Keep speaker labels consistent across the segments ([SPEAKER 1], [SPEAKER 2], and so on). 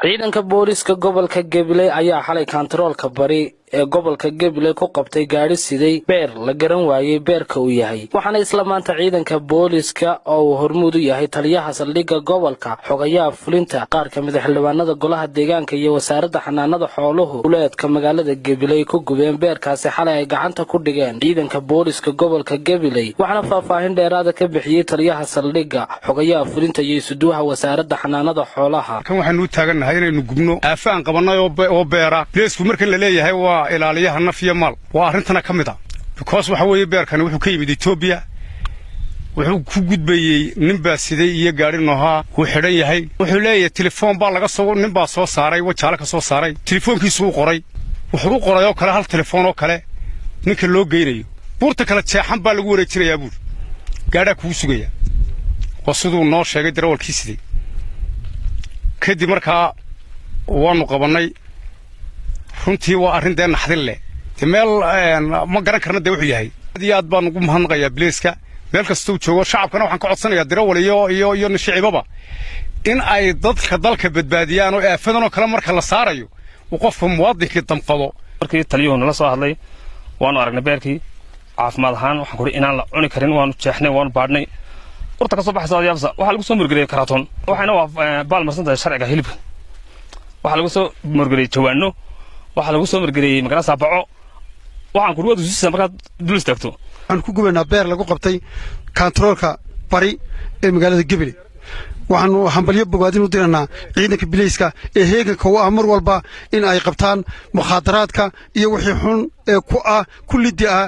[SPEAKER 1] ciidanka booliska gobolka Gabiley ayaa xalay kantaroolka bari ee gobolka Gabiley ku qabtay gaari siday beer la garan waayay beerka uu yahay waxaana isla maanta ciidanka booliska oo hormuud u yahay taliyaha saldhigga gobolka xogayaa fulinta qaar ka mid ah xildhibaanada golaha deegaanka iyo wasaaradda xanaanada xooluhu uleedka magaalada Gabiley ku gubeen beerkaasi xalay ay gacanta ku dhigeen ciidanka booliska gobolka Gabiley waxaana faahfaahin dheeraad ka bixiyay taliyaha saldhigga xogayaa fulinta iyo suduuha wasaaradda xanaanada xoolaha
[SPEAKER 2] kan waxaanu taaganahay inaynu gubno aafaan qabanay oo beera leesku marka la leeyahay waa ilaaliyaha naf iyo maal waa arintana kamid ah because waxa weeye beerkani wuxuu ka yimid Ethiopia wuxuu ku gudbayay nin baa siday iyo gaari nooha ku xidhan yahay wuxuu leeyahay telefoon baa laga soo nin baa soo saaray wajaala ka soo saaray telefoonkiisu uu qoray wuxuu qoray oo kale hal telefoon oo kale ninka loo geynayo buurta kala jeexan baa lagu wareejinayaa buur gaadha ku sugaya wasiduu noo sheegay darawalkii siday kadib markaa waanu qabanay runtii waa arrin deen naxdin leh meel ma garan karna wuxuu yahay aad baan ugu mahadnaqayaa Bileeska meel kasta uu joogo shacabkana waxaan ka codsanayaa darawal iyo shicibaba in ay dadka dalka badbaadiyaan oo aafadan oo kale marka la saarayo uu qofka muwaadinka damqado
[SPEAKER 3] markii taliyuhu nala soo hadlay waanu aragnay beerkii caafimaad ahaan waxaan ku inaan la cuni karin waanu jeexnay waanu baadhnay urta ka soo baxay Saadiyaabsa waxa lagu soo murgalay karatoon waxaana waa baalmarsantahay sharciga hilibka waxa lagu soo murgalay jawaano waxa lagu soo margalay magaalada Saabaco waxaan ku ruwadu si markaad dul istaagto
[SPEAKER 4] waxaan ku gubanaa beer lagu qabtay kantaroolka bari ee magaalada Gabiley waxaan hambalyo bogaadin u diranaa ciidanka Bileeska ee heeganka u amar walba in ay qabtaan mukhadaraadka iyo wixii xun ee ku ah kullidii ah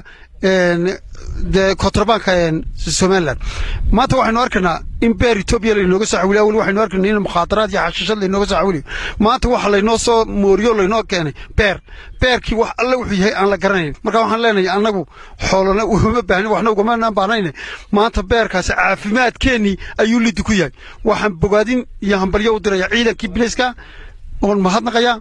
[SPEAKER 4] kontrabanka Somaliland maanta waxaanu arkaynaa in beer Ethiopia inooga soo xawilay awal waxaanu arkaynaa in mukhadaraad iyo xashiishad inooga soo xawilay maanta waxa la inoo soo mooriyo la inoo keenay beerkii wax alla wuxuu yahay aan la garanayn marka waxaan leenahay anagu xoolana uma baahnin waxna ugama baahnayn maanta beerkaas caafimaadkeeni ayuu lid ku yahay waxaan bogaadin iyo hambalyo u diray ciidankii Bileeska oo mahadnaqaya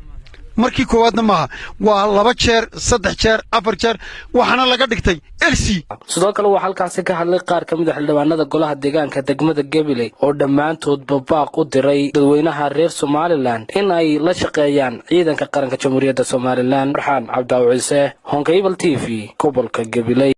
[SPEAKER 4] markii koowaadna maaha waa 2 jeer 3 jeer 4 jeer waxana laga dhigtay LC
[SPEAKER 1] sidoo kale waxa halkaas ka hadlay qaar ka mid ah xildhibaanada golaha deegaanka degmada Gabiley oo dhamaantood baaq u diray dadweynaha reer Somaliland in ay la shaqeeyaan ciidanka qaranka Jamhuuriyadda Somaliland Farxaan Cabdaaw Ciise Honkable TV gobolka Gabiley